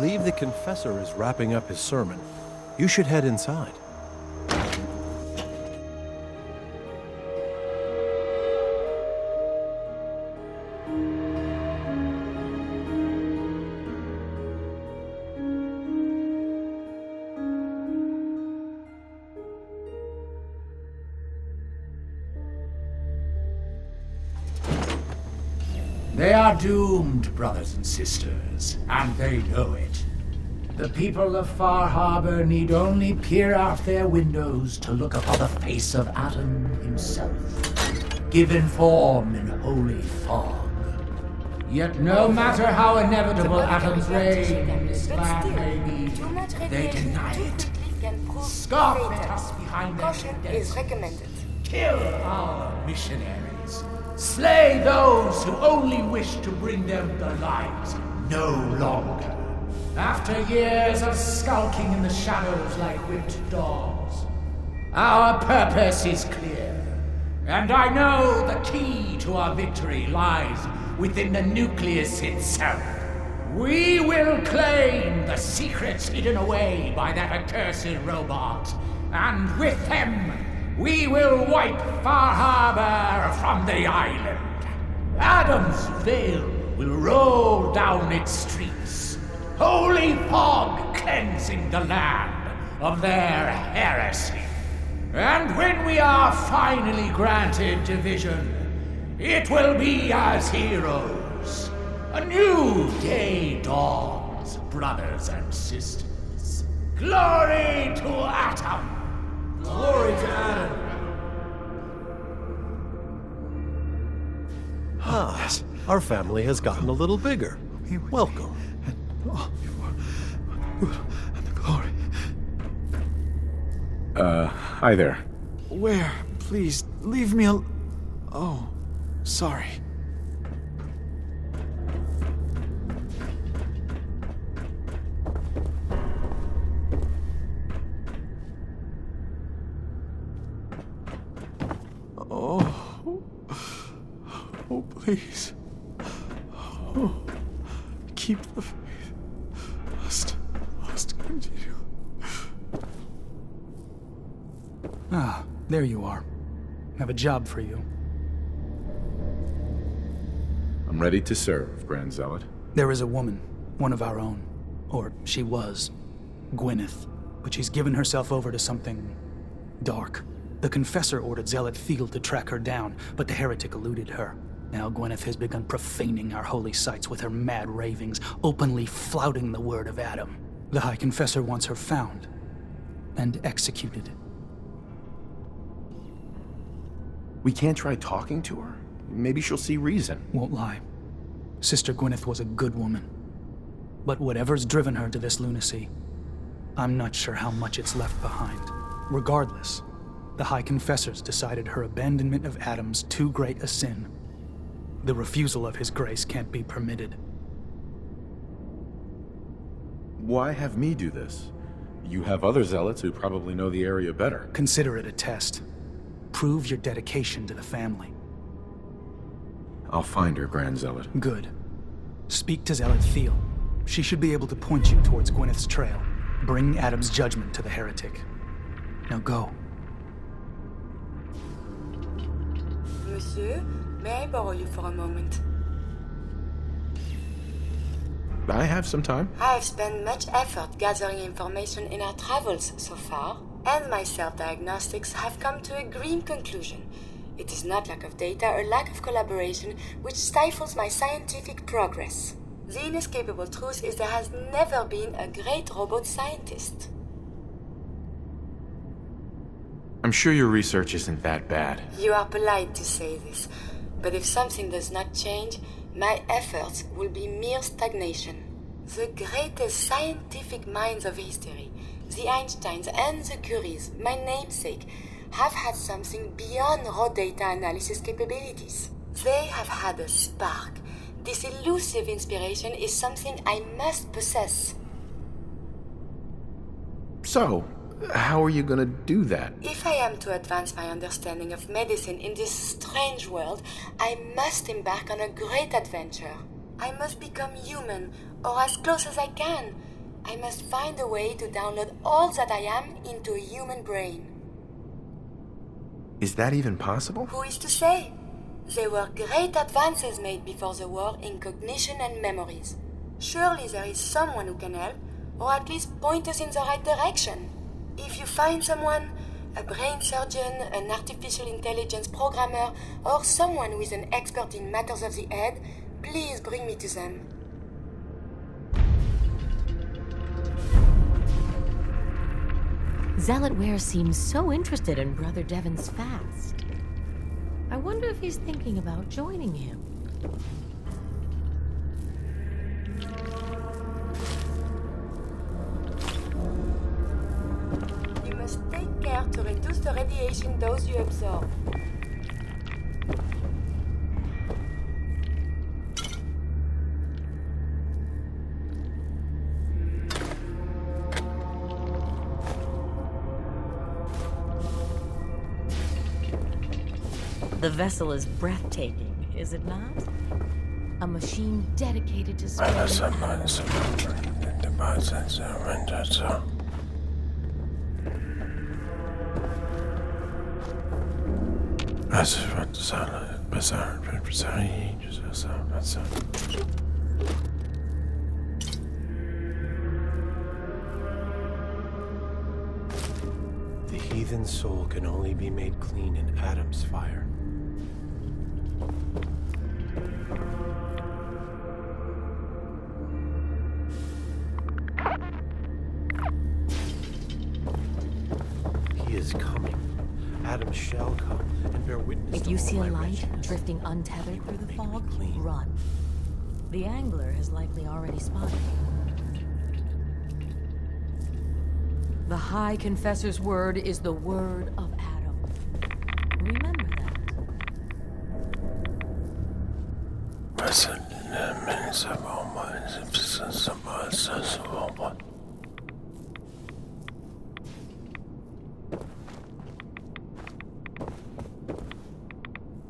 believe the confessor is wrapping up his sermon. You should head inside. They are doomed, brothers and sisters, and they know it. The people of Far Harbor need only peer out their windows to look upon the face of Adam himself, given form in holy fog. Yet no matter how inevitable Adam's reign in this land may be, they deny it. Scoff at us behind their is recommended. Kill our missionaries. Slay those who only wish to bring them their lives no longer. After years of skulking in the shadows like whipped dogs, our purpose is clear. And I know the key to our victory lies within the nucleus itself. We will claim the secrets hidden away by that accursed robot, and with them, we will wipe Far Harbor from the island. Adam's veil will roll down its streets, holy fog cleansing the land of their heresy. And when we are finally granted division, it will be as heroes. A new day dawns, brothers and sisters. Glory to Adam! Glory to Adam! Ah, our family has gotten a little bigger. Welcome. And the glory. Hi there. Where? Please, leave me al- Oh, sorry. Oh, please. Oh, keep the faith. Must continue. Ah, there you are. I have a job for you. I'm ready to serve, Grand Zealot. There is a woman, one of our own. Or she was. Gwyneth. But she's given herself over to something dark. The Confessor ordered Zealot Field to track her down, but the heretic eluded her. Now Gwyneth has begun profaning our holy sites with her mad ravings, openly flouting the word of Adam. The High Confessor wants her found and executed. We can't try talking to her? Maybe she'll see reason. Won't lie. Sister Gwyneth was a good woman. But whatever's driven her to this lunacy, I'm not sure how much it's left behind. Regardless, the High Confessors decided her abandonment of Adam's too great a sin. The refusal of his grace can't be permitted. Why have me do this? You have other zealots who probably know the area better. Consider it a test. Prove your dedication to the family. I'll find her, Grand Zealot. Good. Speak to Zealot Thiel. She should be able to point you towards Gwyneth's trail. Bring Adam's judgment to the heretic. Now go. Monsieur, may I borrow you for a moment? I have some time. I have spent much effort gathering information in our travels so far, and my self-diagnostics have come to a grim conclusion. It is not lack of data or lack of collaboration which stifles my scientific progress. The inescapable truth is there has never been a great robot scientist. I'm sure your research isn't that bad. You are polite to say this, but if something does not change, my efforts will be mere stagnation. The greatest scientific minds of history, the Einsteins and the Curies, my namesake, have had something beyond raw data analysis capabilities. They have had a spark. This elusive inspiration is something I must possess. So, how are you gonna do that? If I am to advance my understanding of medicine in this strange world, I must embark on a great adventure. I must become human, or as close as I can, I must find a way to download all that I am into a human brain. Is that even possible? Who is to say? There were great advances made before the war in cognition and memories. Surely there is someone who can help, or at least point us in the right direction. If you find someone, a brain surgeon, an artificial intelligence programmer, or someone who is an expert in matters of the head, please bring me to them. Zealot Ware seems so interested in Brother Devon's fast. I wonder if he's thinking about joining him. You must take care to reduce the radiation dose you absorb. The vessel is breathtaking, is it not? A machine dedicated to spreading... The heathen soul can only be made clean in Adam's fire. He is coming. Adam shall come and bear witness If to you all see a my light wretchedness. drifting untethered through the Make me fog, clean. run. The angler has likely already spotted you. The High Confessor's word is the word of Adam. Remember that.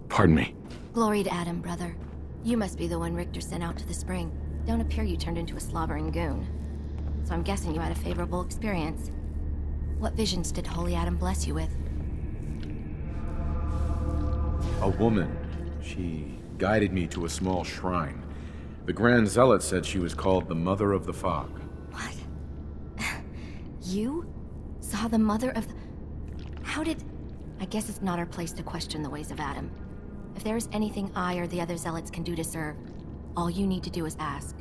Pardon me. Glory to Adam, brother. You must be the one Richter sent out to the spring. Don't appear you turned into a slobbering goon. So I'm guessing you had a favorable experience. What visions did Holy Adam bless you with? A woman. She guided me to a small shrine. The Grand Zealot said she was called the Mother of the Fog. What? You? Saw the mother of the... How did... I guess it's not our place to question the ways of Adam. If there is anything I or the other Zealots can do to serve, all you need to do is ask.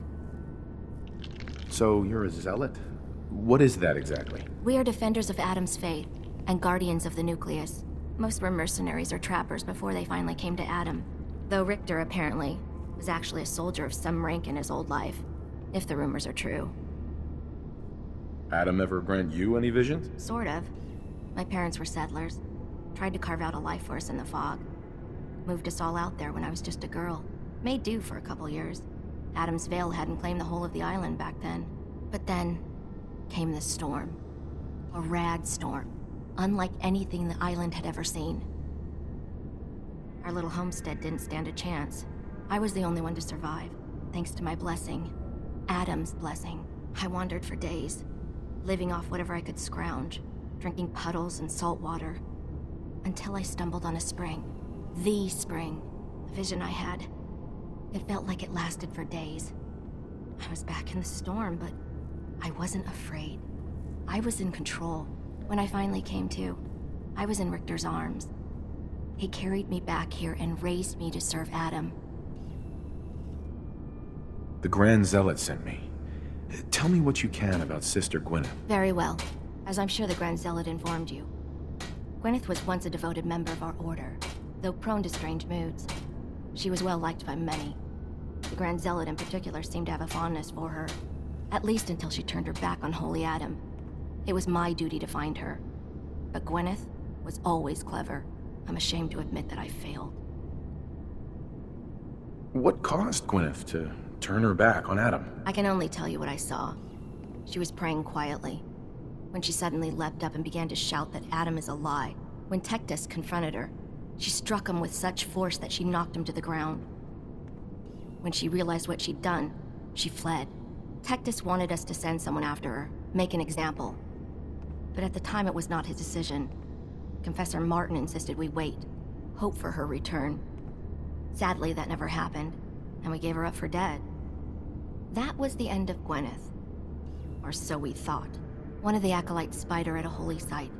So you're a zealot? What is that exactly? We are defenders of Adam's faith, and guardians of the nucleus. Most were mercenaries or trappers before they finally came to Adam. Though Richter, apparently, was actually a soldier of some rank in his old life, if the rumors are true. Adam ever grant you any visions? Sort of. My parents were settlers. Tried to carve out a life for us in the fog. Moved us all out there when I was just a girl. Made do for a couple years. Adam's Veil hadn't claimed the whole of the island back then. But then came the storm. A rad storm. Unlike anything the island had ever seen. Our little homestead didn't stand a chance. I was the only one to survive, thanks to my blessing. Adam's blessing. I wandered for days, living off whatever I could scrounge, drinking puddles and salt water, until I stumbled on a spring. The spring. The vision I had. It felt like it lasted for days. I was back in the storm, but I wasn't afraid. I was in control. When I finally came to, I was in Richter's arms. He carried me back here and raised me to serve Adam. The Grand Zealot sent me. Tell me what you can about Sister Gwyneth. Very well, as I'm sure the Grand Zealot informed you. Gwyneth was once a devoted member of our order, though prone to strange moods. She was well liked by many. The Grand Zealot in particular seemed to have a fondness for her, at least until she turned her back on Holy Adam. It was my duty to find her. But Gwyneth was always clever. I'm ashamed to admit that I failed. What caused Gwyneth to turn her back on Adam? I can only tell you what I saw. She was praying quietly, when she suddenly leapt up and began to shout that Adam is a lie. When Tectus confronted her, she struck him with such force that she knocked him to the ground. When she realized what she'd done, she fled. Tectus wanted us to send someone after her, make an example. But at the time it was not his decision. Confessor Martin insisted we wait, hope for her return. Sadly, that never happened, and we gave her up for dead. That was the end of Gwyneth. Or so we thought. One of the acolytes spied her at a holy site,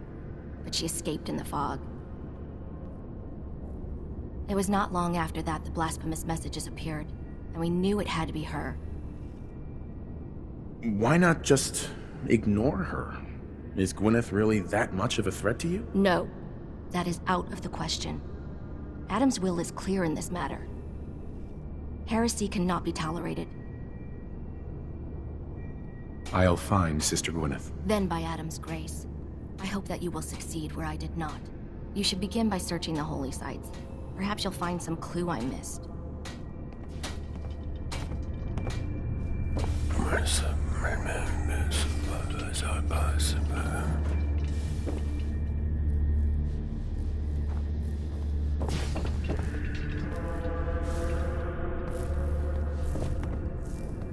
but she escaped in the fog. It was not long after that the blasphemous messages appeared, and we knew it had to be her. Why not just ignore her? Is Gwyneth really that much of a threat to you? No, that is out of the question. Adam's will is clear in this matter. Heresy cannot be tolerated. I'll find Sister Gwyneth. Then by Adam's grace. I hope that you will succeed where I did not. You should begin by searching the holy sites. Perhaps you'll find some clue I missed.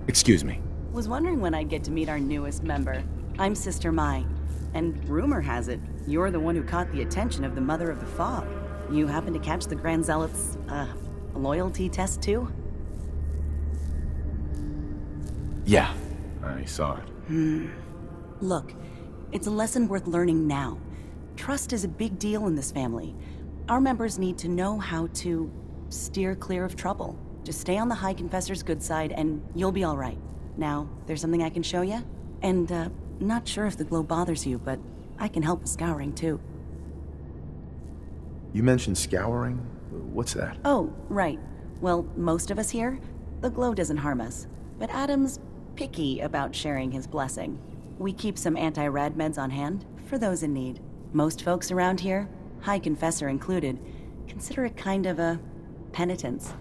Excuse me. Was wondering when I'd get to meet our newest member. I'm Sister Mai, and rumor has it, you're the one who caught the attention of the Mother of the Fog. You happen to catch the Grand Zealot's, loyalty test too? Yeah, I saw it. Look, it's a lesson worth learning now. Trust is a big deal in this family. Our members need to know how to steer clear of trouble. Just stay on the High Confessor's good side and you'll be all right. Now, there's something I can show you? And, not sure if the glow bothers you, but I can help with scouring too. You mentioned scouring? What's that? Oh, right. Well, most of us here, the glow doesn't harm us. But Adam's picky about sharing his blessing. We keep some anti-rad meds on hand for those in need. Most folks around here, High Confessor included, consider it kind of a penitence.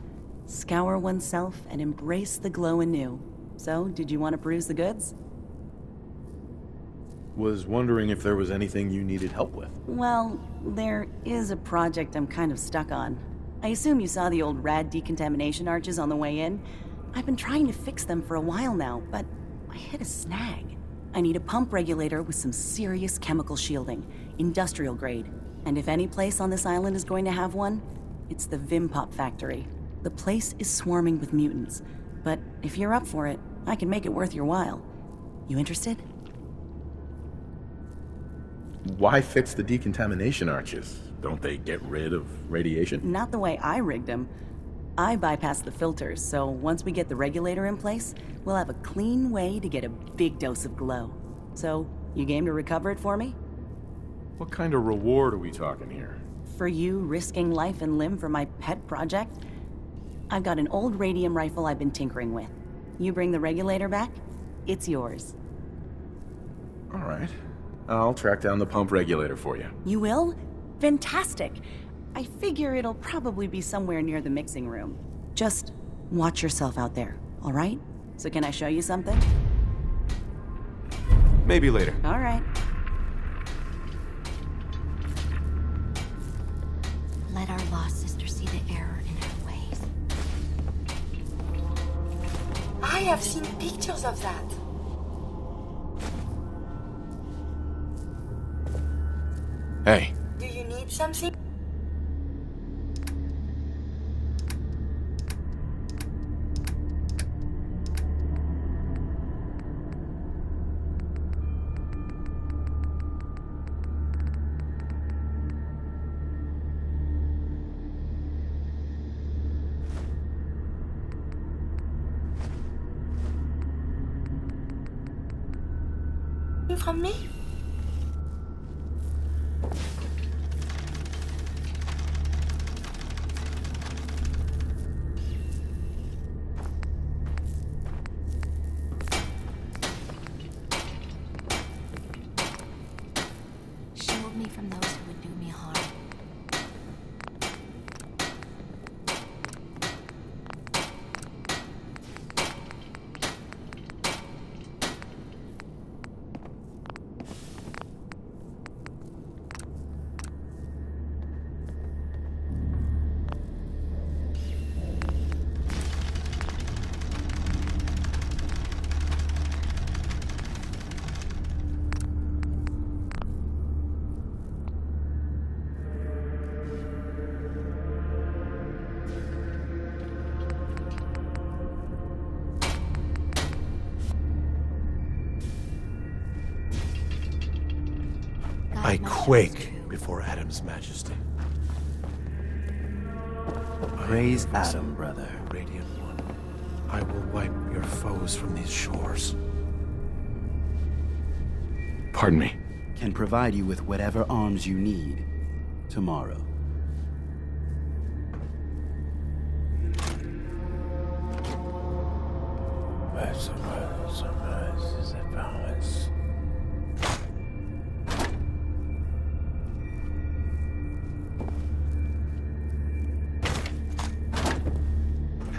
Scour oneself and embrace the glow anew. So, did you want to peruse the goods? Was wondering if there was anything you needed help with. Well, there is a project I'm kind of stuck on. I assume you saw the old rad decontamination arches on the way in. I've been trying to fix them for a while now, but I hit a snag. I need a pump regulator with some serious chemical shielding, industrial grade. And if any place on this island is going to have one, it's the Vimpop factory. The place is swarming with mutants, but if you're up for it, I can make it worth your while. You interested? Why fix the decontamination arches? Don't they get rid of radiation? Not the way I rigged them. I bypassed the filters, so once we get the regulator in place, we'll have a clean way to get a big dose of glow. So, you game to recover it for me? What kind of reward are we talking here? For you risking life and limb for my pet project? I've got an old radium rifle I've been tinkering with. You bring the regulator back, it's yours. All right. I'll track down the pump regulator for you. You will? Fantastic. I figure it'll probably be somewhere near the mixing room. Just watch yourself out there, all right? So can I show you something? Maybe later. All right. Let our lost sister see the error in her ways. I have seen pictures of that. Hey. Do you need something? From me? Shield me from those who would do me harm. guide I my quake choice to. before Adam's majesty. Praise I am Adam, brother. Radiant One, I will wipe your foes from these shores. Pardon me. Can provide you with whatever arms you need tomorrow.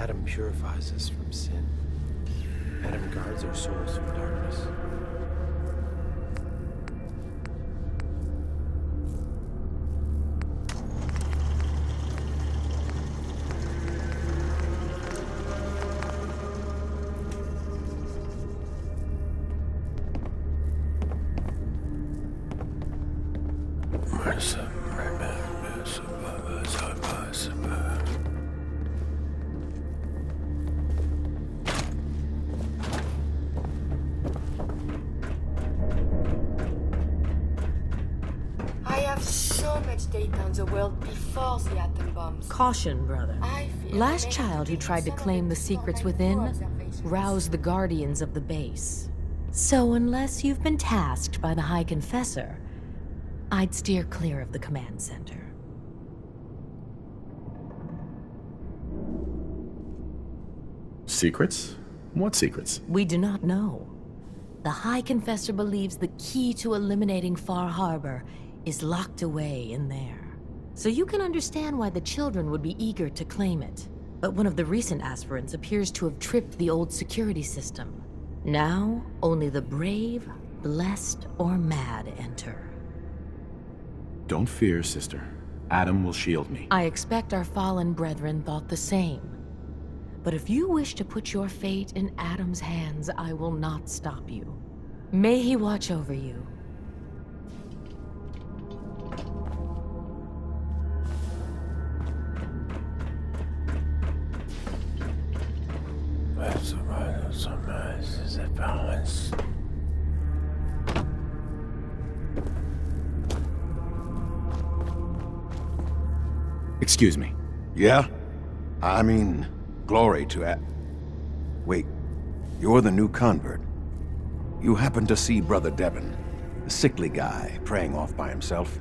Adam purifies us from sin. Adam guards our souls from darkness. I have so much data on the world before the atom bombs. Caution, brother. I feel Last maybe child who tried to some of claim it the is secrets for my within new observations. roused the guardians of the base. So unless you've been tasked by the High Confessor, I'd steer clear of the command center. Secrets? What secrets? We do not know. The High Confessor believes the key to eliminating Far Harbor is locked away in there. So you can understand why the children would be eager to claim it. But one of the recent aspirants appears to have tripped the old security system. Now, only the brave, blessed, or mad enter. Don't fear, sister. Adam will shield me. I expect our fallen brethren thought the same. But if you wish to put your fate in Adam's hands, I will not stop you. May he watch over you. Excuse me. Yeah? I mean, glory to Wait, you're the new convert. You happen to see Brother Devon, the sickly guy praying off by himself?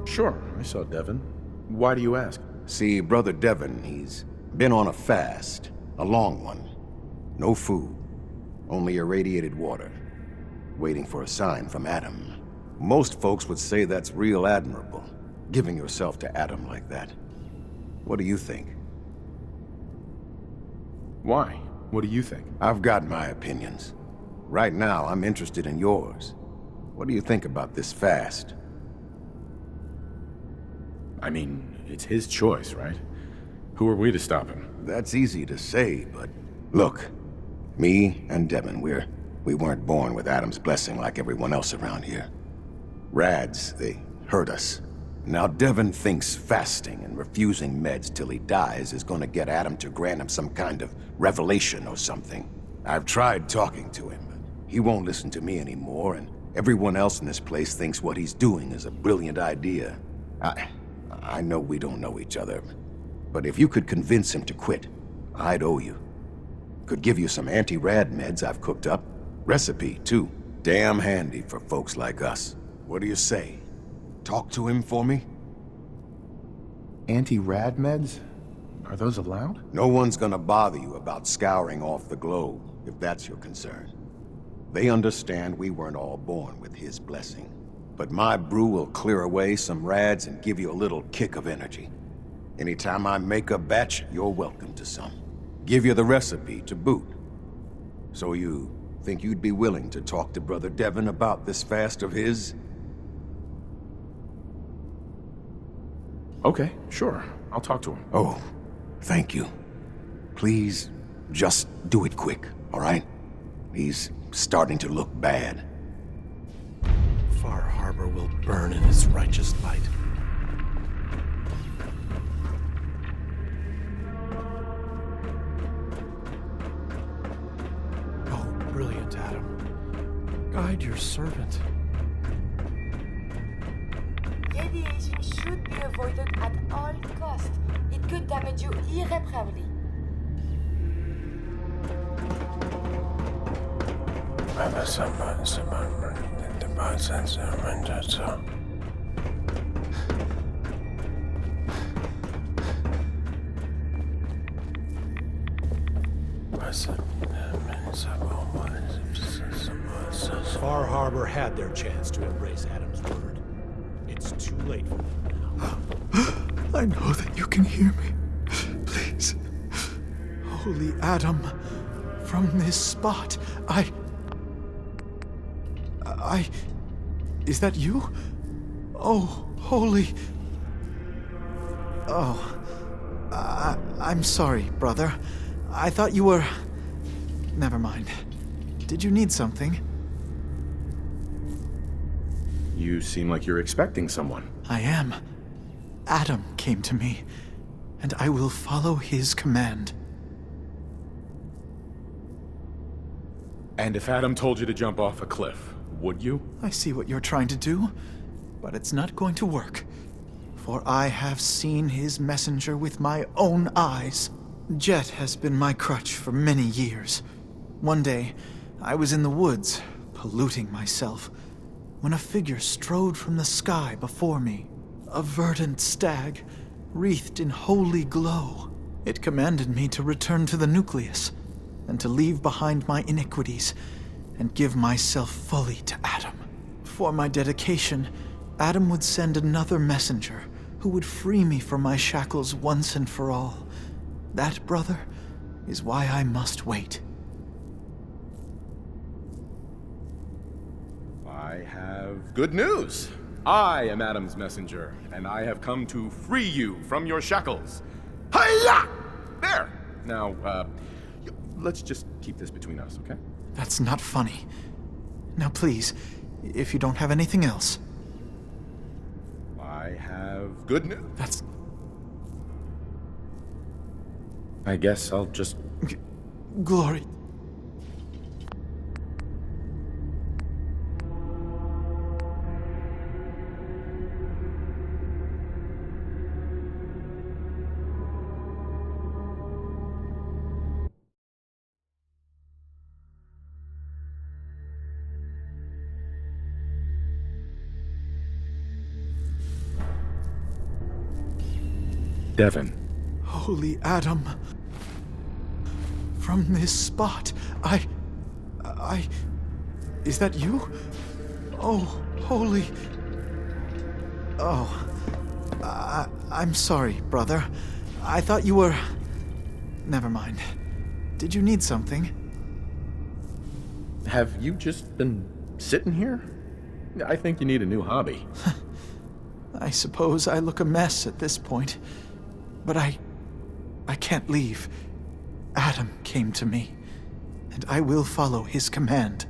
Sure, I saw Devon. Why do you ask? See, Brother Devon, he's been on a fast, a long one. No food, only irradiated water, waiting for a sign from Adam. Most folks would say that's real admirable, giving yourself to Adam like that. What do you think? Why? What do you think? I've got my opinions. Right now, I'm interested in yours. What do you think about this fast? I mean, it's his choice, right? Who are we to stop him? That's easy to say, but... Look, me and Devon, we weren't born with Adam's blessing like everyone else around here. Rads, they hurt us. Now Devon thinks fasting and refusing meds till he dies is gonna get Adam to grant him some kind of revelation or something. I've tried talking to him, but he won't listen to me anymore, and everyone else in this place thinks what he's doing is a brilliant idea. I know we don't know each other, but if you could convince him to quit, I'd owe you. Could give you some anti-rad meds I've cooked up. Recipe, too. Damn handy for folks like us. What do you say? Talk to him for me? Anti-rad meds? Are those allowed? No one's gonna bother you about scouring off the globe, if that's your concern. They understand we weren't all born with his blessing. But my brew will clear away some rads and give you a little kick of energy. Anytime I make a batch, you're welcome to some. Give you the recipe to boot. So you think you'd be willing to talk to Brother Devon about this fast of his? Okay, sure. I'll talk to him. Oh, thank you. Please, just do it quick, all right? He's starting to look bad. Far Harbor will burn in his righteous light. Oh, brilliant, Adam. Guide your servant. Radiation should be avoided at all costs. It could damage you irreparably. Far Harbor had their chance to embrace Adam's word. It's too late for them now. I know that you can hear me. Please. Holy Adam, from this spot, Is that you? Oh, holy... Oh. I'm sorry, brother. I thought you were... Never mind. Did you need something? You seem like you're expecting someone. I am. Adam came to me, and I will follow his command. And if Adam told you to jump off a cliff, would you? I see what you're trying to do, but it's not going to work. For I have seen his messenger with my own eyes. Jet has been my crutch for many years. One day, I was in the woods, polluting myself, when a figure strode from the sky before me. A verdant stag, wreathed in holy glow. It commanded me to return to the nucleus, and to leave behind my iniquities, and give myself fully to Adam. For my dedication, Adam would send another messenger who would free me from my shackles once and for all. That, brother, is why I must wait. I have good news. I am Adam's messenger, and I have come to free you from your shackles. Hiya! There! Now, let's just keep this between us, okay? That's not funny. Now please, if you don't have anything else. I have good news. That's... I guess I'll just... Glory. Devin. Holy Adam. From this spot, Is that you? Oh, holy... Oh. I'm sorry, brother. I thought you were... Never mind. Did you need something? Have you just been sitting here? I think you need a new hobby. I suppose I look a mess at this point. But I can't leave. Adam came to me, and I will follow his command.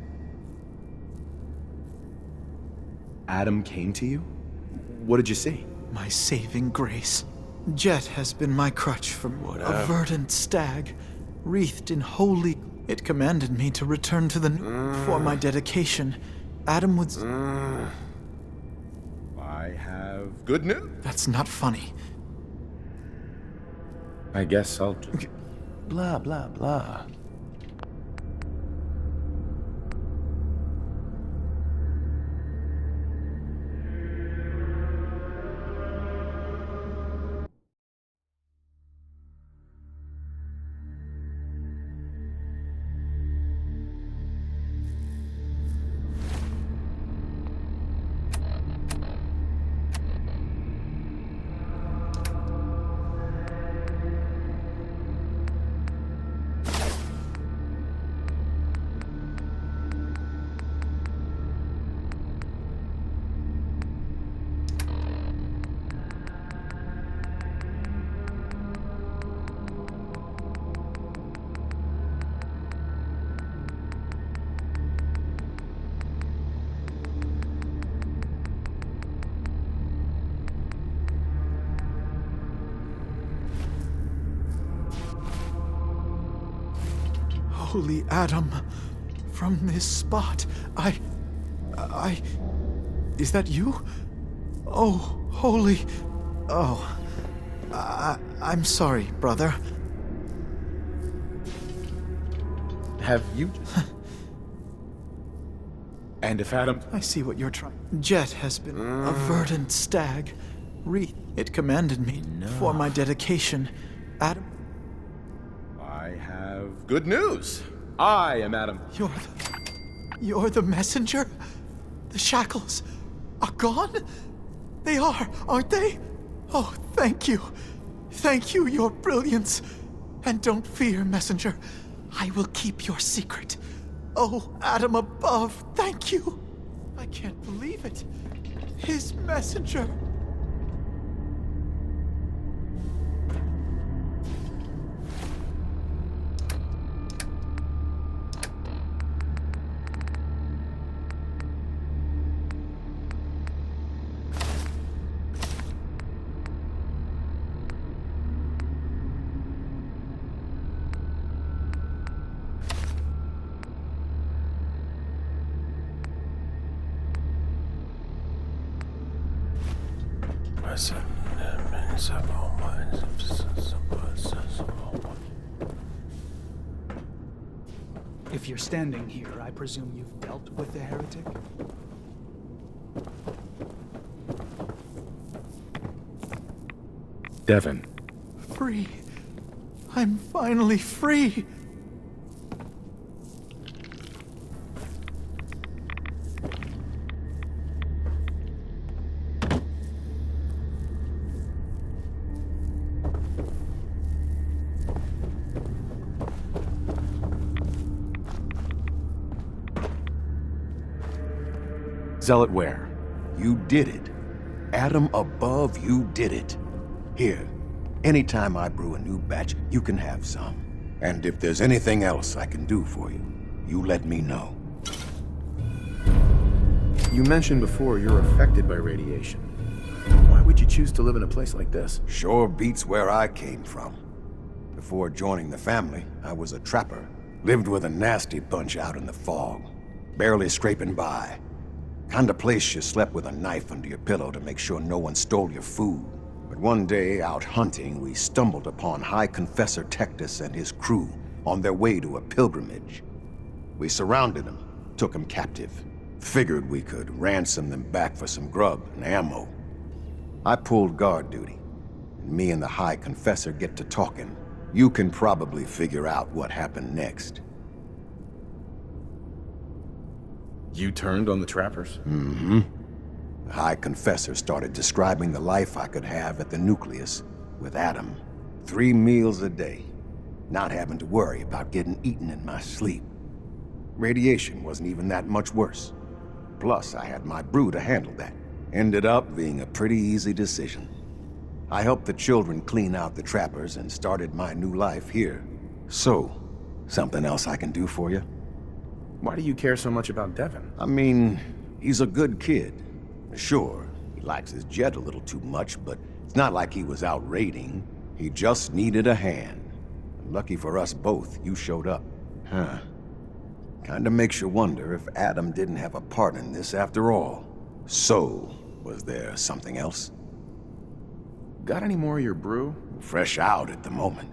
Adam came to you? What did you see? My saving grace. Jet has been my crutch from a verdant stag, wreathed in holy... It commanded me to return to the... For my dedication, Adam would... I have good news. That's not funny. I guess I'll... Blah, blah, blah. Holy Adam, from this spot, Is that you? Oh, holy... Oh... I'm sorry, brother. Have you... And if Adam... I see what you're trying... Jet has been a verdant stag. It commanded me for my dedication. Adam... I have good news. I am Adam. You're the messenger? The shackles are gone? They are, aren't they? Oh, thank you. Thank you, your brilliance. And don't fear, messenger. I will keep your secret. Oh, Adam above, thank you. I can't believe it. His messenger. If you're standing here, I presume you've dealt with the heretic? Devin. Free. I'm finally free. Zealot where? You did it. Adam above, you did it. Here, anytime I brew a new batch, you can have some. And if there's anything else I can do for you, you let me know. You mentioned before you're affected by radiation. Why would you choose to live in a place like this? Sure beats where I came from. Before joining the family, I was a trapper. Lived with a nasty bunch out in the fog. Barely scraping by. Kind of place you slept with a knife under your pillow to make sure no one stole your food. But one day, out hunting, we stumbled upon High Confessor Tectus and his crew on their way to a pilgrimage. We surrounded them, took them captive. Figured we could ransom them back for some grub and ammo. I pulled guard duty, and me and the High Confessor get to talking. You can probably figure out what happened next. You turned on the trappers? Mm-hmm. The High Confessor started describing the life I could have at the nucleus with Adam. 3 meals a day, not having to worry about getting eaten in my sleep. Radiation wasn't even that much worse. Plus, I had my brew to handle that. Ended up being a pretty easy decision. I helped the children clean out the trappers and started my new life here. So, something else I can do for you? Why do you care so much about Devin? I mean, he's a good kid. Sure, he likes his jet a little too much, but it's not like he was out raiding. He just needed a hand. Lucky for us both, you showed up. Huh. Kinda makes you wonder if Adam didn't have a part in this after all. So, was there something else? Got any more of your brew? Fresh out at the moment.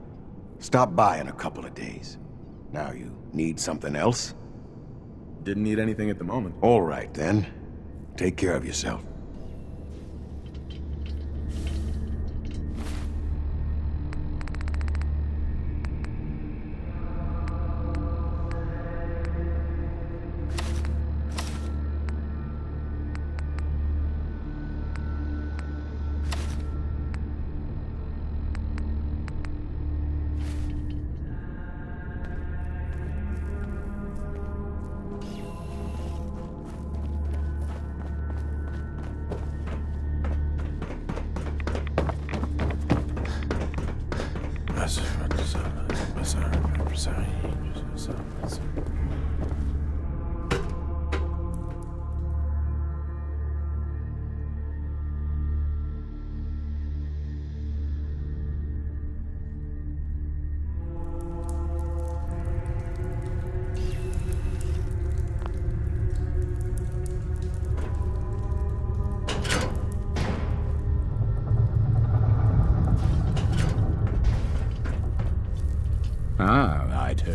Stop by in a couple of days. Now you need something else? Didn't need anything at the moment. All right, then. Take care of yourself.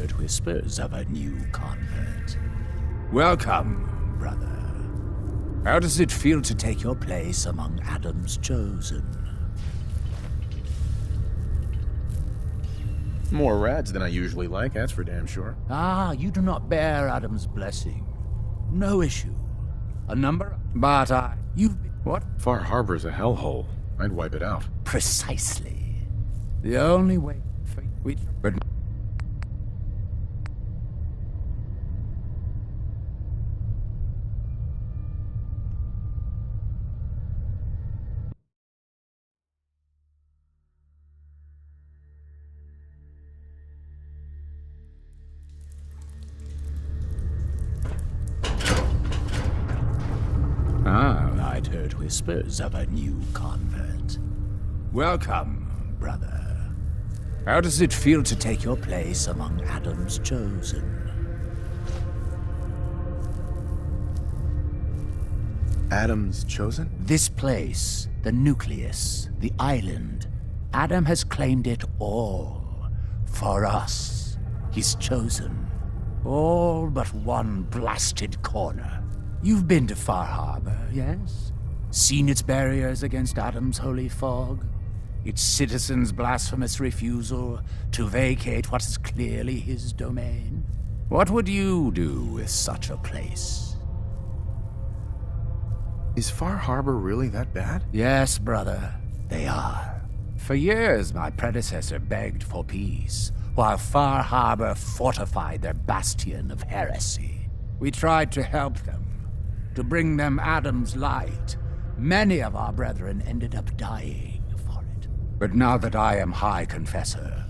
heard whispers of a new convert. Welcome, brother. How does it feel to take your place among Adam's chosen? More rads than I usually like, that's for damn sure. Ah, you do not bear Adam's blessing. No issue. A number? But what? Far Harbor's a hellhole. I'd wipe it out. Precisely. The only way but I'd heard whispers of a new convert. Welcome, brother. How does it feel to take your place among Adam's chosen? Adam's chosen? This place, the nucleus, the island, Adam has claimed it all. For us, he's chosen. All but one blasted corner. You've been to Far Harbor, yes? Seen its barriers against Adam's holy fog? Its citizens' blasphemous refusal to vacate what is clearly his domain? What would you do with such a place? Is Far Harbor really that bad? Yes, brother, they are. For years, my predecessor begged for peace, while Far Harbor fortified their bastion of heresy. We tried to help them, to bring them Adam's light. Many of our brethren ended up dying for it. But now that I am High Confessor,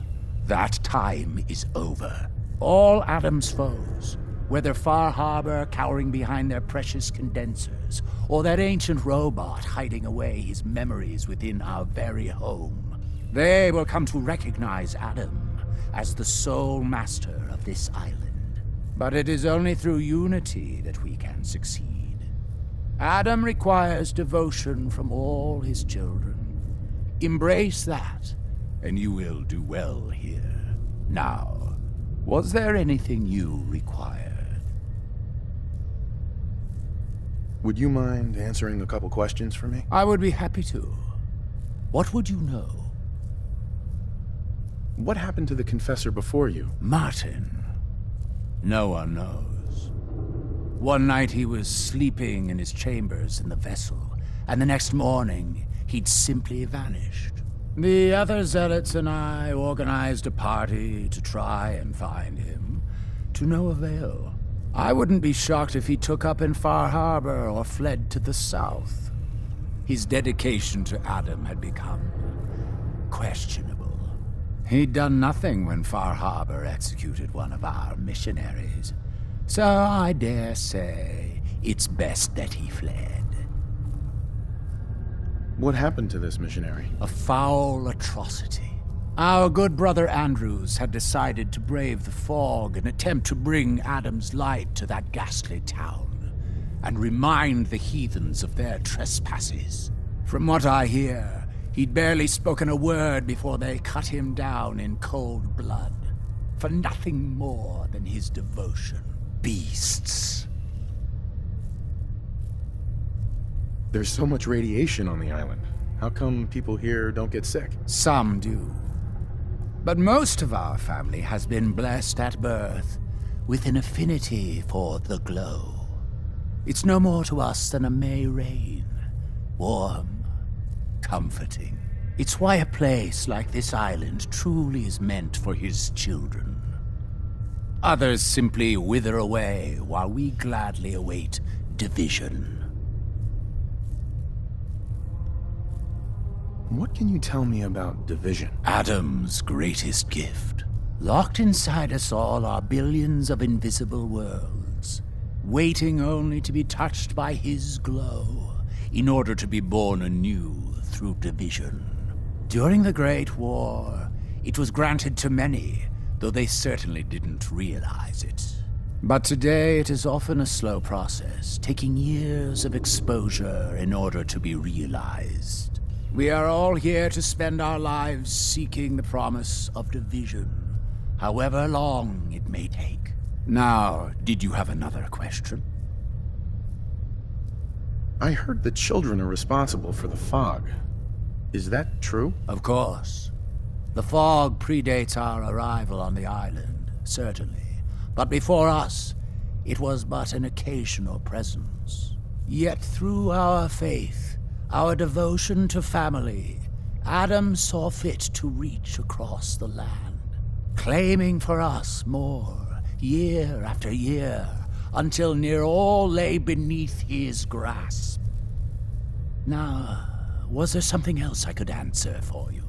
that time is over. All Adam's foes, whether Far Harbor cowering behind their precious condensers, or that ancient robot hiding away his memories within our very home, they will come to recognize Adam as the sole master of this island. But it is only through unity that we can succeed. Adam requires devotion from all his children. Embrace that, and you will do well here. Now, was there anything you required? Would you mind answering a couple questions for me? I would be happy to. What would you know? What happened to the Confessor before you? Martin. No one knows. One night he was sleeping in his chambers in the vessel, and the next morning he'd simply vanished. The other zealots and I organized a party to try and find him, to no avail. I wouldn't be shocked if he took up in Far Harbor or fled to the south. His dedication to Adam had become questionable. He'd done nothing when Far Harbor executed one of our missionaries. So I dare say it's best that he fled. What happened to this missionary? A foul atrocity. Our good brother Andrews had decided to brave the fog and attempt to bring Adam's light to that ghastly town, and remind the heathens of their trespasses. From what I hear, he'd barely spoken a word before they cut him down in cold blood, for nothing more than his devotion. Beasts. There's so much radiation on the island. How come people here don't get sick? Some do. But most of our family has been blessed at birth with an affinity for the glow. It's no more to us than a May rain. Warm, comforting. It's why a place like this island truly is meant for his children. Others simply wither away while we gladly await division. What can you tell me about division? Adam's greatest gift. Locked inside us all are billions of invisible worlds, waiting only to be touched by his glow, in order to be born anew through division. During the Great War, it was granted to many, though they certainly didn't realize it. But today it is often a slow process, taking years of exposure in order to be realized. We are all here to spend our lives seeking the promise of division. however long it may take. Now, did you have another question? I heard the children are responsible for the fog. Is that true? Of course. The fog predates our arrival on the island, certainly. But before us, it was but an occasional presence. Yet through our faith, our devotion to family, Adam saw fit to reach across the land, claiming for us more, year after year, until near all lay beneath his grasp. Now, was there something else I could answer for you?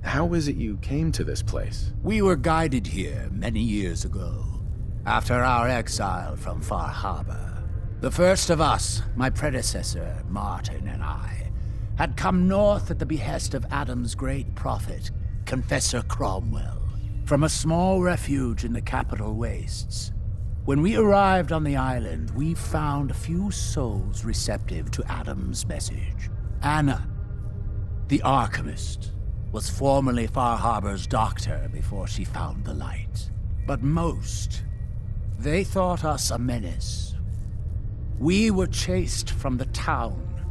How is it you came to this place? We were guided here many years ago, after our exile from Far Harbor. The first of us, my predecessor, Martin, and I, had come north at the behest of Adam's great prophet, Confessor Cromwell, from a small refuge in the capital wastes. When we arrived on the island, we found a few souls receptive to Adam's message. Anna, the Archivist, was formerly Far Harbor's doctor before she found the light. But most, they thought us a menace. We were chased from the town,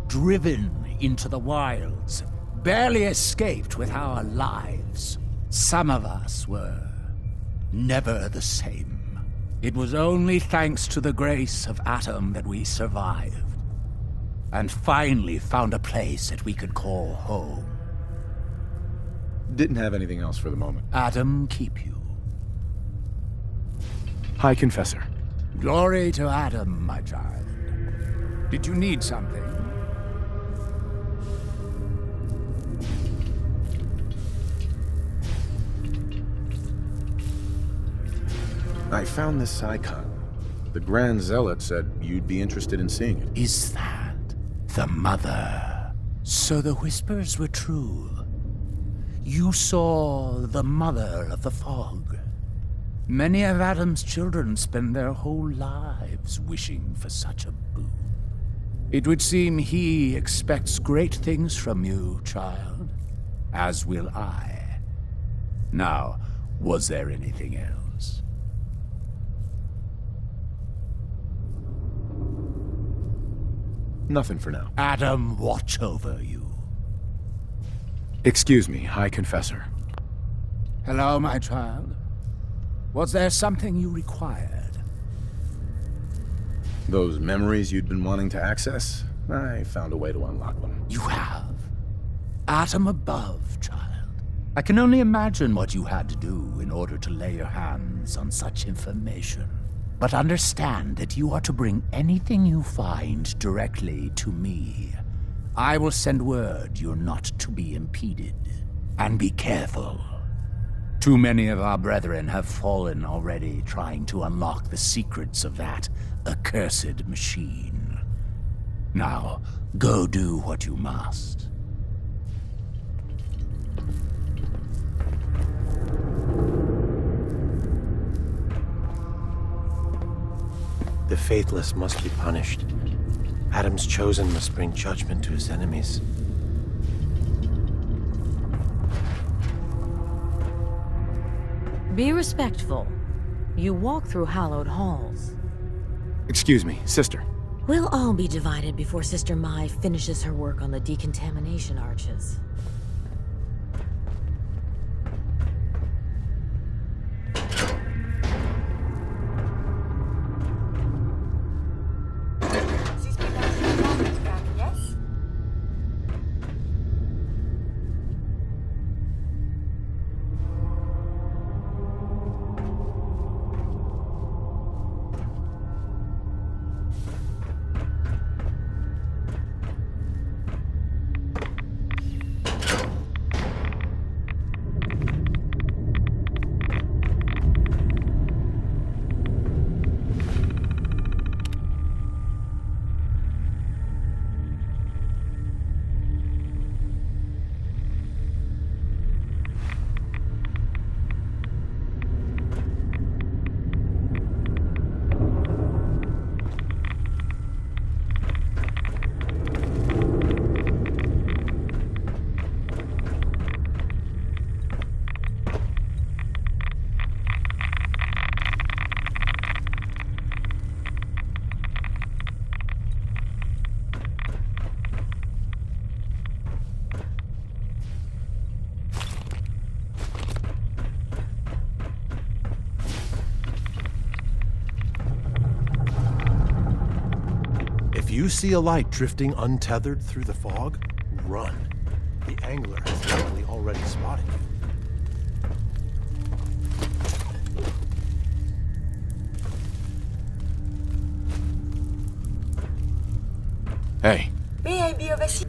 driven into the wilds, barely escaped with our lives. Some of us were never the same. It was only thanks to the grace of Adam that we survived, and finally found a place that we could call home. Didn't have anything else for the moment. Adam keep you. High Confessor. Glory to Adam, my child. Did you need something? I found this icon. The Grand Zealot said you'd be interested in seeing it. Is that the Mother? So the whispers were true. You saw the Mother of the Fog. Many of Adam's children spend their whole lives wishing for such a boon. It would seem he expects great things from you, child, as will I. Now, was there anything else? Nothing for now. Adam, watch over you. Excuse me, High Confessor. Hello, my child. Was there something you required? Those memories you'd been wanting to access? I found a way to unlock them. You have? Atom above, child. I can only imagine what you had to do in order to lay your hands on such information. But understand that you are to bring anything you find directly to me. I will send word you're not to be impeded. And be careful. Too many of our brethren have fallen already trying to unlock the secrets of that accursed machine. Now, go do what you must. The faithless must be punished. Adam's chosen must bring judgment to his enemies. Be respectful. You walk through hallowed halls. Excuse me, sister. We'll all be divided before Sister Mai finishes her work on the decontamination arches. If you see a light drifting untethered through the fog, run. The angler has likely already spotted you. Hey. May I be of assistance?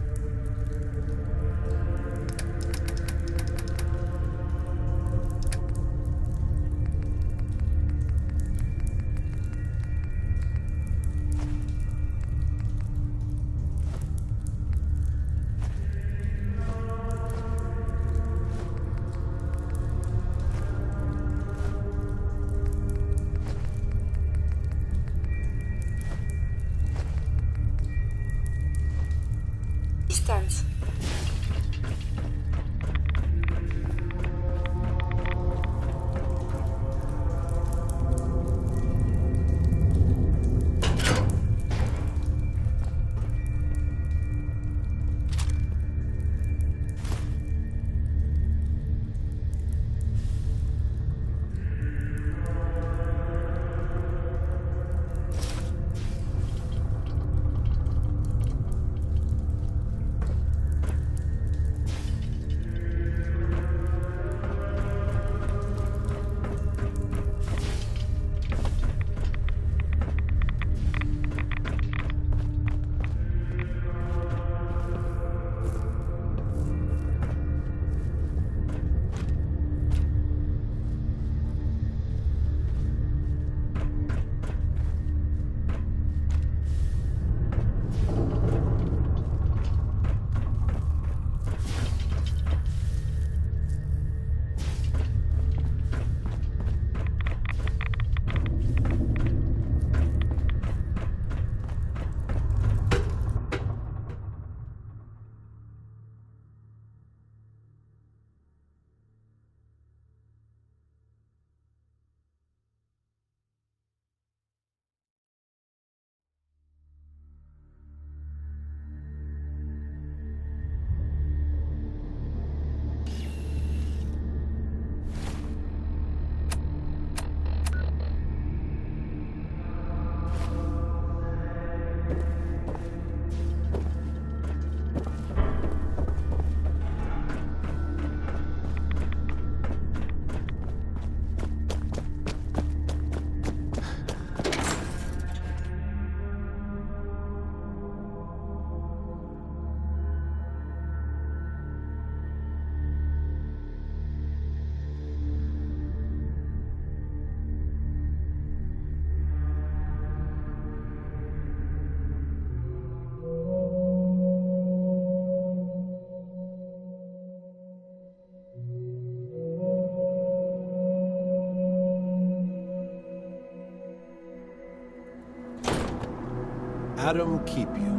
Adam keep you.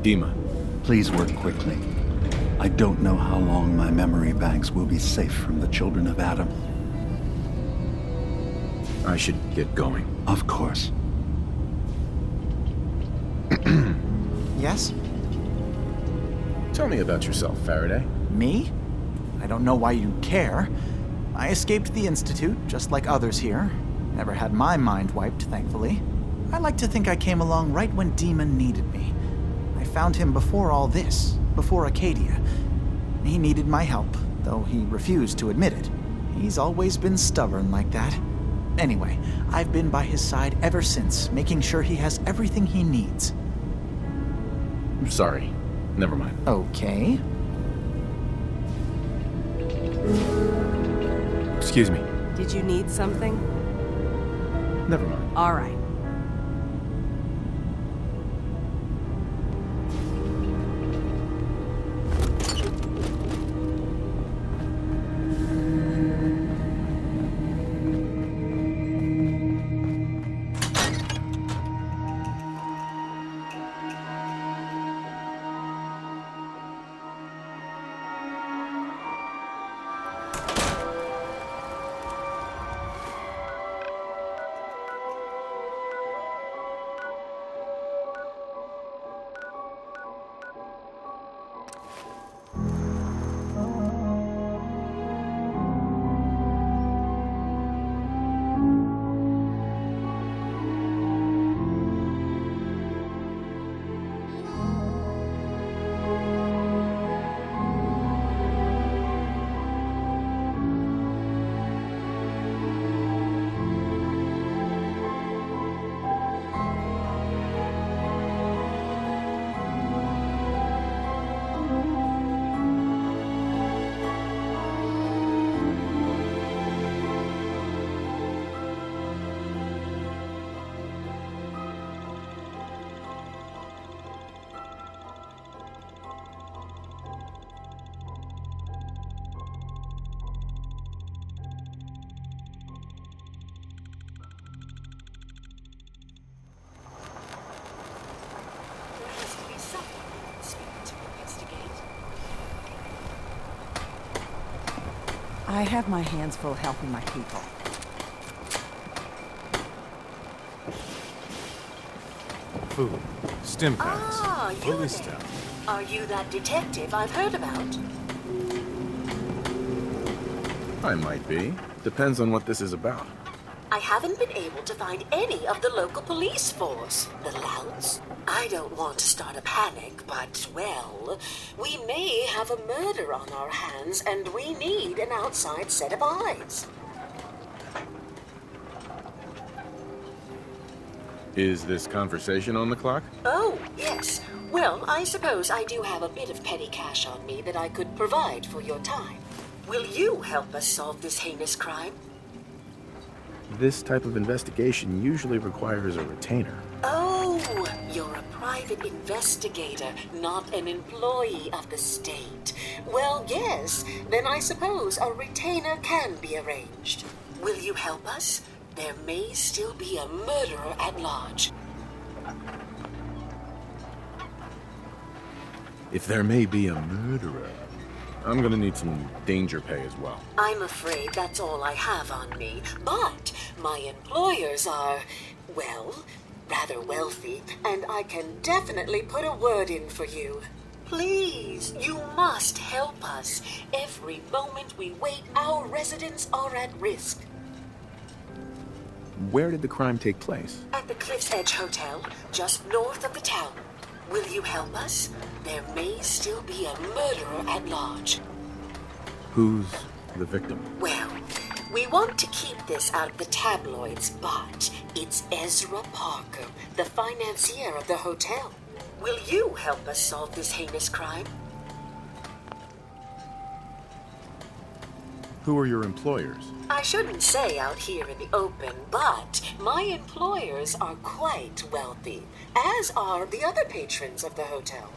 Dima. Please work quickly. I don't know how long my memory banks will be safe from the children of Adam. I should get going. Of course. Yes? Tell me about yourself, Faraday. Me? I don't know why you care. I escaped the Institute, just like others here. Never had my mind wiped, thankfully. I like to think I came along right when Demon needed me. I found him before all this, before Acadia. He needed my help, though he refused to admit it. He's always been stubborn like that. Anyway, I've been by his side ever since, making sure he has everything he needs. I'm sorry. Never mind. Okay. Excuse me. Did you need something? Never mind. All right. I have my hands full helping my people. Food. Stim packs. Ah, you Fully then. staffed. Are you that detective I've heard about? I might be. Depends on what this is about. I haven't been able to find any of the local police force. The louts? I don't want to start a panic, but, well, we may have a murder on our hands, and we need an outside set of eyes. Is this conversation on the clock? Oh, yes. Well, I suppose I do have a bit of petty cash on me that I could provide for your time. Will you help us solve this heinous crime? This type of investigation usually requires a retainer. Oh, you're a private investigator, not an employee of the state. Well, yes, then I suppose a retainer can be arranged. Will you help us? There may still be a murderer at large. If there may be a murderer, I'm gonna need some danger pay as well. I'm afraid that's all I have on me, but my employers are, well, rather wealthy, and I can definitely put a word in for you. Please, you must help us. Every moment we wait, our residents are at risk. Where did the crime take place? At the Cliff's Edge Hotel, just north of the town. Will you help us? There may still be a murderer at large. Who's the victim? Well, we want to keep this out of the tabloids, but it's Ezra Parker, the financier of the hotel. Will you help us solve this heinous crime? Who are your employers? I shouldn't say out here in the open, but my employers are quite wealthy, as are the other patrons of the hotel.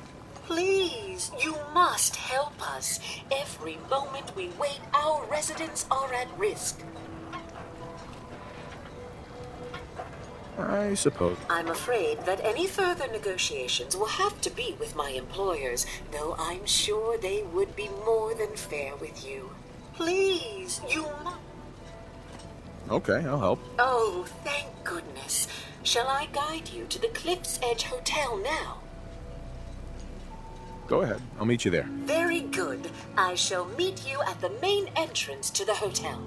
Please, you must help us. Every moment we wait, our residents are at risk. I suppose. I'm afraid that any further negotiations will have to be with my employers, though I'm sure they would be more than fair with you. Please, you must. Okay, I'll help. Oh, thank goodness. Shall I guide you to the Cliff's Edge Hotel now? Go ahead. I'll meet you there. Very good. I shall meet you at the main entrance to the hotel.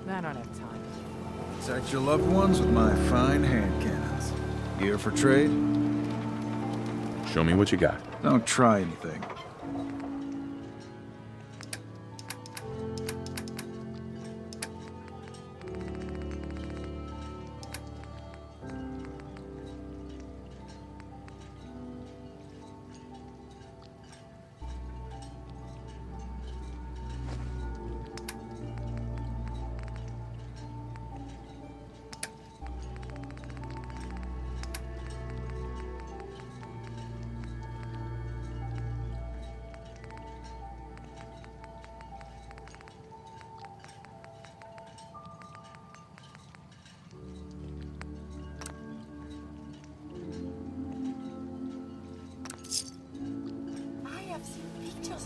I don't have time. Protect your loved ones with my fine hand cannons. Here for trade? Show me what you got. Don't try anything.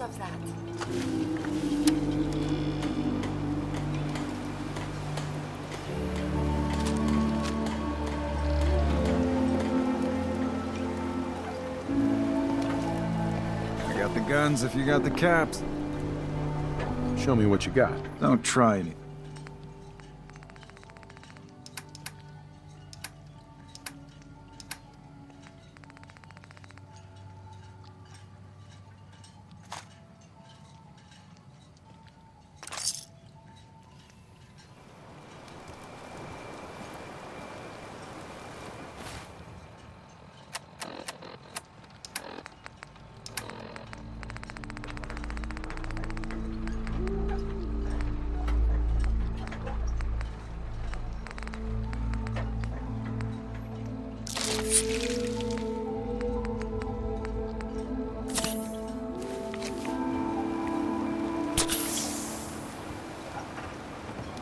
Of that. I got the guns if you got the caps. Show me what you got. Don't try anything.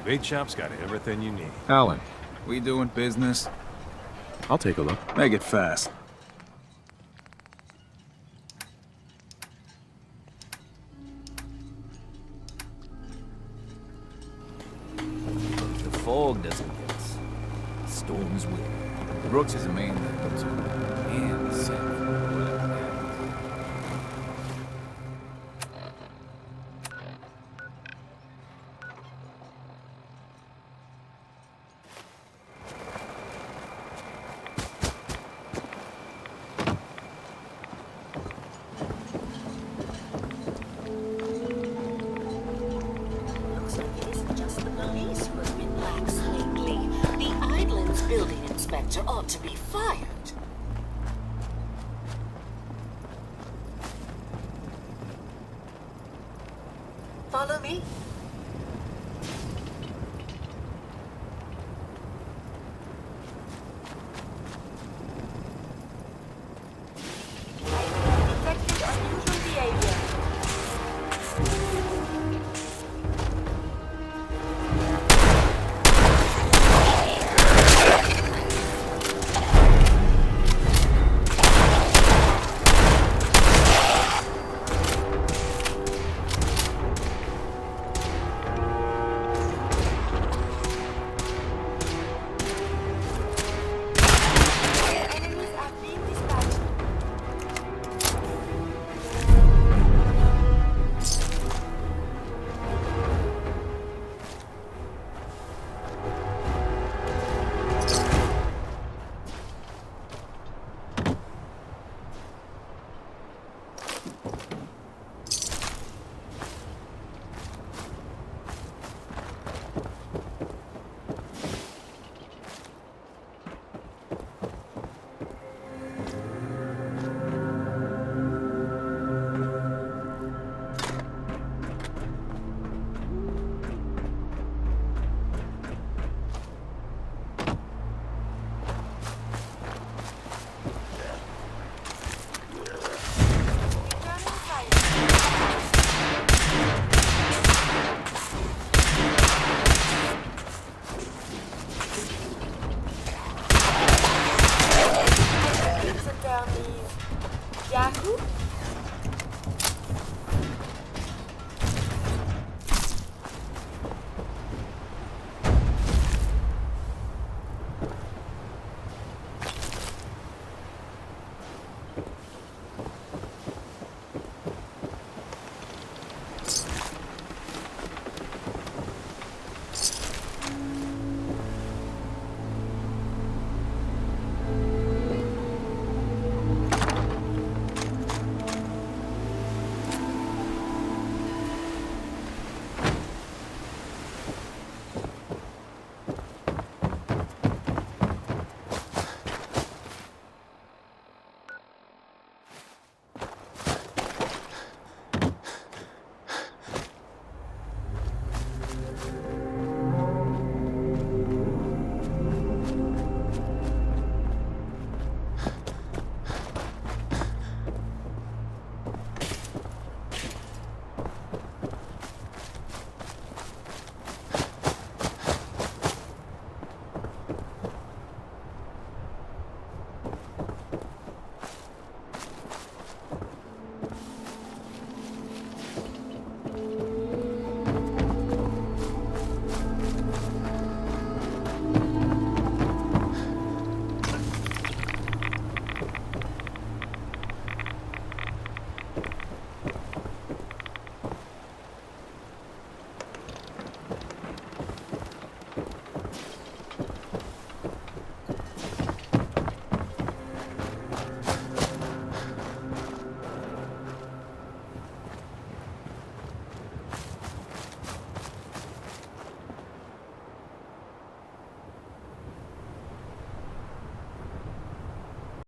Bait shop's got everything you need. Alan, we doing business? I'll take a look. Make it fast. The fog doesn't get us. Storms will. Brooks is a main road to and south. Building inspector ought to be fired.